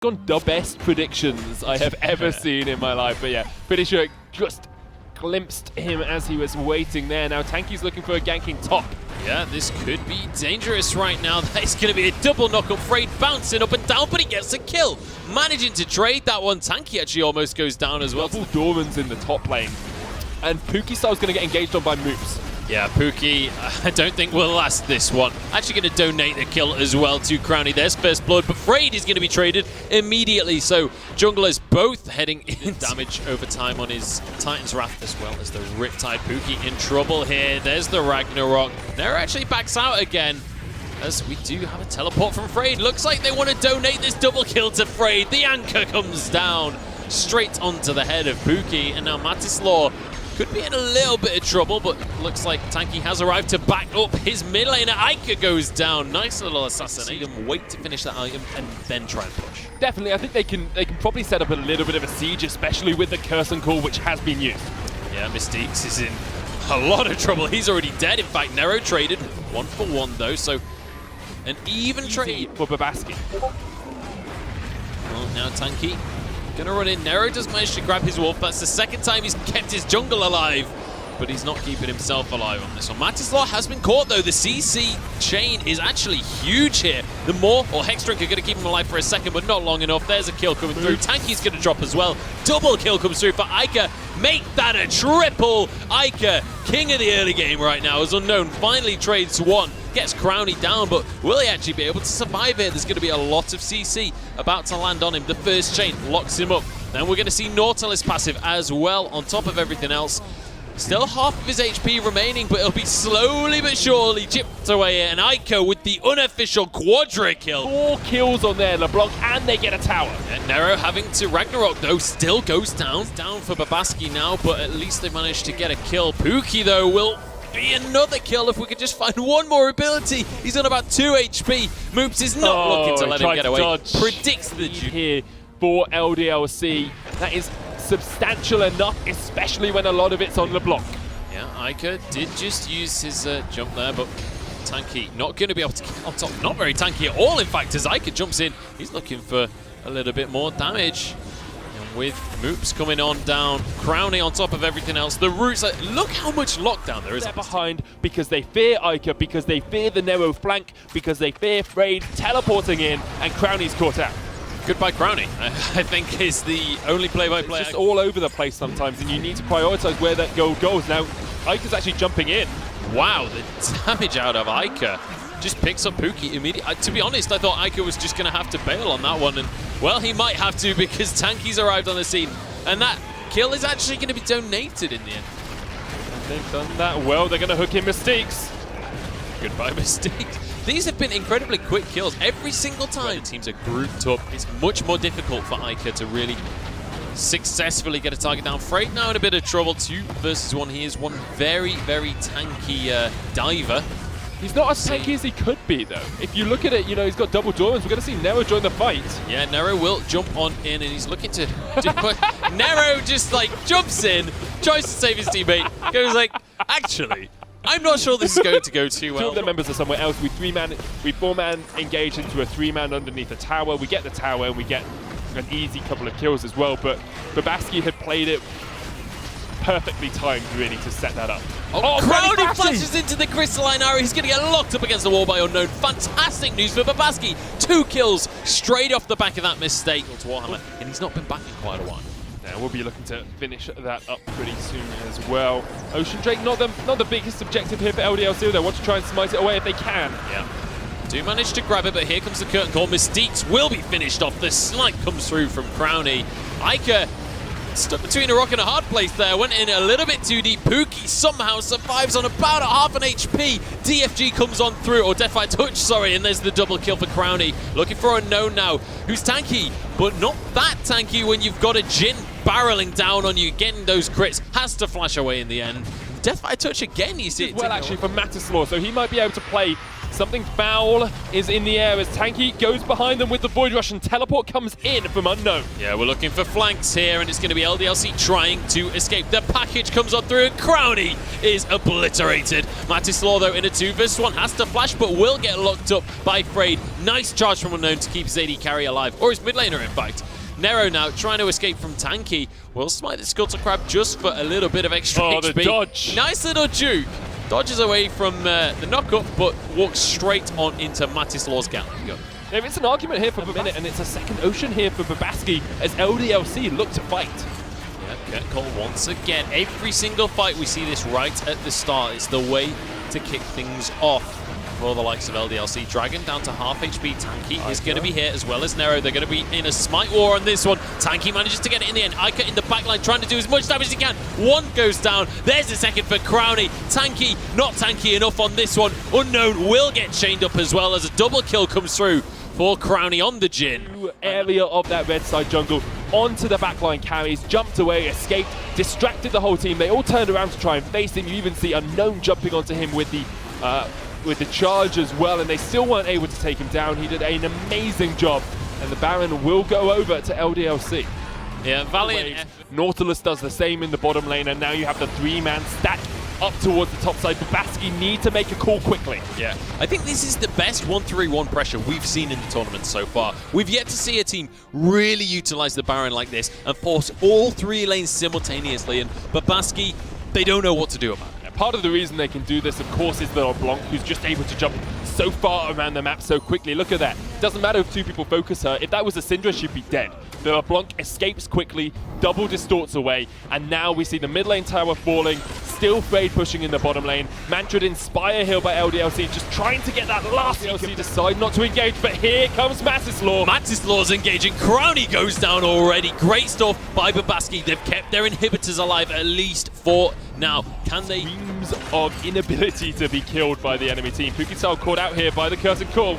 Gone the best predictions I have ever seen in my life, but yeah, pretty sure it just glimpsed him as he was waiting there. Now Tanky's looking for a ganking top. Yeah, this could be dangerous right now. That's going to be a double knock-up. Frayed bouncing up and down, but he gets a kill. Managing to trade that one. Tanky actually almost goes down as well. Double Dorans in the top lane. And Pookie-Style's going to get engaged on by Moops. Yeah, Pookie, I don't think will last this one. Actually going to donate the kill as well to Crownie. There's first blood, but Frayed is going to be traded immediately. So junglers both heading in damage over time on his Titan's Wrath, as well as the Riptide. Pookie in trouble here. There's the Ragnarok. Nero actually backs out again, as we do have a teleport from Frayed. Looks like they want to donate this double kill to Frayed. The anchor comes down straight onto the head of Pookie, and now Matislaw could be in a little bit of trouble, but looks like Tanky has arrived to back up his mid laner. Ica goes down. Nice little assassination. See them wait to finish that item and then try and push. Definitely, I think they can probably set up a little bit of a siege, especially with the Curse and Call, which has been used. Yeah, Mystiques is in a lot of trouble. He's already dead. In fact, Nero traded 1-for-1 though, so an even trade for Bobaski. Well, now Tanky gonna run in. Nero does manage to grab his wolf. That's the second time he's kept his jungle alive, but he's not keeping himself alive on this one. Matislaw has been caught though. The CC chain is actually huge here. The Maw or Hexdrink are gonna keep him alive for a second, but not long enough. There's a kill coming through. Tanky's gonna drop as well. Double kill comes through for Ica. Make that a triple. Ica, king of the early game right now, as Unknown finally trades one. Gets Crownie down, but will he actually be able to survive here? There's going to be a lot of CC about to land on him. The first chain locks him up. Then we're going to see Nautilus passive as well on top of everything else. Still half of his HP remaining, but it'll be slowly but surely chipped away here. And Ico with the unofficial quadra kill. 4 kills on there, LeBlanc, and they get a tower. And Nero having to Ragnarok, though, still goes down. Down for Bobaski now, but at least they managed to get a kill. Pookie, though, will be another kill if we could just find one more ability. He's on about 2 HP. Moops is not looking to let him get away. Dodge. Predicts the here for LDLC. That is substantial enough, especially when a lot of it's on LeBlanc. Yeah, Ica did just use his jump there, but Tanky not going to be able to get on top. Not very tanky at all, in fact, as Ica jumps in. He's looking for a little bit more damage. With Moops coming on down, Crownie on top of everything else. The roots, look how much lockdown there is. They're behind because they fear Ica, because they fear the Nero flank, because they fear Frayed teleporting in, and Crownie's caught out. Goodbye, Crownie, I think is the only play-by-play. It's just all over the place sometimes, and you need to prioritize where that goal goes. Now, Ica's actually jumping in. Wow, the damage out of Ica. Just picks up Pookie immediately. To be honest, I thought Ica was just going to have to bail on that one, and well, he might have to because Tanky's arrived on the scene, and that kill is actually going to be donated in the end. And they've done that well. They're going to hook in Mystiques. Goodbye, Mystiques. These have been incredibly quick kills every single time. The teams are grouped up. It's much more difficult for Ica to really successfully get a target down. Frayed now in a bit of trouble. 2 versus 1. He is one very, very tanky diver. He's not as tanky as he could be, though. If you look at it, you know, he's got double Dorans. We're going to see Nero join the fight. Yeah, Nero will jump on in, and he's looking to Nero just, like, jumps in, tries to save his teammate, goes like, actually, I'm not sure this is going to go too well. 2 of the members are somewhere else. We 4-man engage into a 3-man underneath a tower. We get the tower, and we get an easy couple of kills as well. But Bobaski had played it perfectly timed, really, to set that up. Oh, Crownie flashes into the crystalline arrow. He's going to get locked up against the wall by Unknown. Fantastic news for Bobaski. 2 kills straight off the back of that mistake to Warhammer, and he's not been back in quite a while. Now we'll be looking to finish that up pretty soon as well. Ocean Drake, not the biggest objective here for LDLC. They want to try and smite it away if they can. Yeah. Do manage to grab it, but here comes the curtain call. Mystiques will be finished off. The snipe comes through from Crownie. Ica stuck between a rock and a hard place there. Went in a little bit too deep. Pookie somehow survives on about half an HP. DFG comes on through, or Death by Touch, sorry, and there's the double kill for Crownie. Looking for Unknown now, who's tanky, but not that tanky when you've got a Jhin barreling down on you, getting those crits. Has to flash away in the end. Death by Touch again, you see it. Well, actually, for Matislaw, so he might be able to play Something foul is in the air as Tanky goes behind them with the Void Rush and teleport comes in from Unknown. Yeah, we're looking for flanks here, and it's going to be LDLC trying to escape. The package comes on through, and Crowny is obliterated. Matislaw, though, in a 2 vs 1, has to flash, but will get locked up by Frayed. Nice charge from Unknown to keep his AD carry alive, or his mid laner, in fact. Nero now trying to escape from Tanky. Will smite the Scuttle Crab just for a little bit of extra HP. The dodge. Nice little juke. Dodges away from the knockup, but walks straight on into Matislaw's gap. There is an argument here for a minute, and it's a second Ocean here for Bobaski as LDLC look to fight. Yeah, Kurt Cole once again. Every single fight we see this right at the start. It's the way to kick things off for the likes of LDLC. Dragon down to half HP. Tanky is going to be here as well as Nero. They're going to be in a smite war on this one. Tanky manages to get it in the end. Ica in the backline trying to do as much damage as he can. One goes down. There's the second for Crowny. Tanky, not tanky enough on this one. Unknown will get chained up as well as a double kill comes through for Crowny on the Jhin. Area of that red side jungle onto the backline carries, jumped away, escaped, distracted the whole team. They all turned around to try and face him. You even see Unknown jumping onto him with the charge as well, and they still weren't able to take him down. He did an amazing job, and the Baron will go over to LDLC. Yeah, valiant. Nautilus does the same in the bottom lane, and now you have the 3-man stack up towards the top side. Bobaski need to make a call quickly. Yeah, I think this is the best 1-3-1 pressure we've seen in the tournament so far. We've yet to see a team really utilize the Baron like this and force all 3 lanes simultaneously, and Bobaski, they don't know what to do about it. Part of the reason they can do this, of course, is the LeBlanc, who's just able to jump so far around the map so quickly. Look at that. Doesn't matter if 2 people focus her. If that was a Syndra, she'd be dead. The LeBlanc escapes quickly, double distorts away, and now we see the mid lane tower falling, still Frayed pushing in the bottom lane. Mantrid Inspire heal by LDLC, just trying to get that last LDLC decide not to engage, but here comes Matislaw. Matislaw's engaging. Crowny goes down already. Great stuff by Bobaski. They've kept their inhibitors alive at least for now. Can they? Dreams of inability to be killed by the enemy team. Pukisal caught out here by the Curtain Call.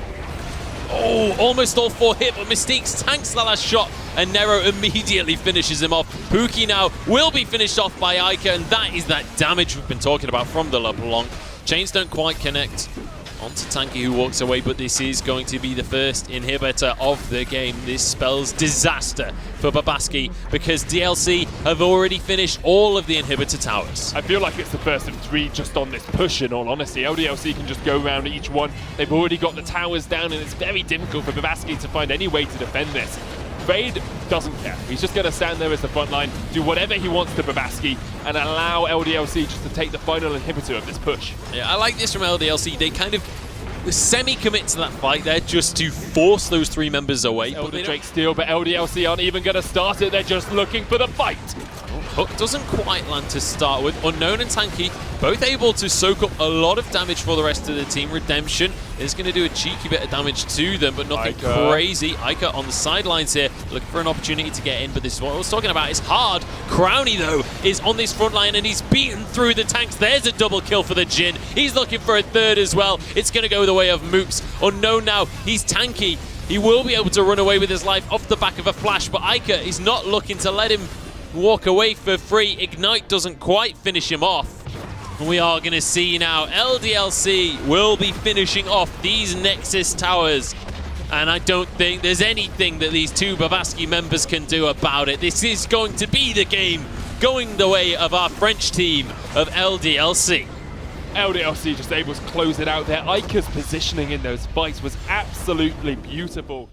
Oh, almost all 4 hit, but Mystique's tanks the last shot, and Nero immediately finishes him off. Pookie now will be finished off by Ica, and that is that damage we've been talking about from the LeBlanc. Chains don't quite connect onto Tanky, who walks away, but this is going to be the first inhibitor of the game. This spells disaster for Bobaski because DLC have already finished all of the inhibitor towers. I feel like it's the first of 3 just on this push, in all honesty. LDLC can just go around each one. They've already got the towers down, and it's very difficult for Bobaski to find any way to defend this. Frayed doesn't care. He's just going to stand there as the front line, do whatever he wants to Bobaski, and allow LDLC just to take the final inhibitor of this push. Yeah, I like this from LDLC. They kind of semi-commit to that fight there just to force those 3 members away. Elder Drake steal, but LDLC aren't even going to start it. They're just looking for the fight. Hook doesn't quite land to start with. Unknown and Tanky both able to soak up a lot of damage for the rest of the team. Redemption is going to do a cheeky bit of damage to them, but nothing crazy. Ica on the sidelines here, looking for an opportunity to get in, but this is what I was talking about. It's hard. Crowny, though, is on this front line, and he's beaten through the tanks. There's a double kill for the Jhin. He's looking for a 3rd as well. It's going to go the way of Moops. Unknown now. He's Tanky. He will be able to run away with his life off the back of a flash, but Ica is not looking to let him walk away for free. Ignite doesn't quite finish him off. We are going to see now LDLC will be finishing off these Nexus towers, and I don't think there's anything that these 2 Bobaski members can do about it. This is going to be the game going the way of our French team of LDLC. LDLC just able to close it out there. Ica's positioning in those fights was absolutely beautiful.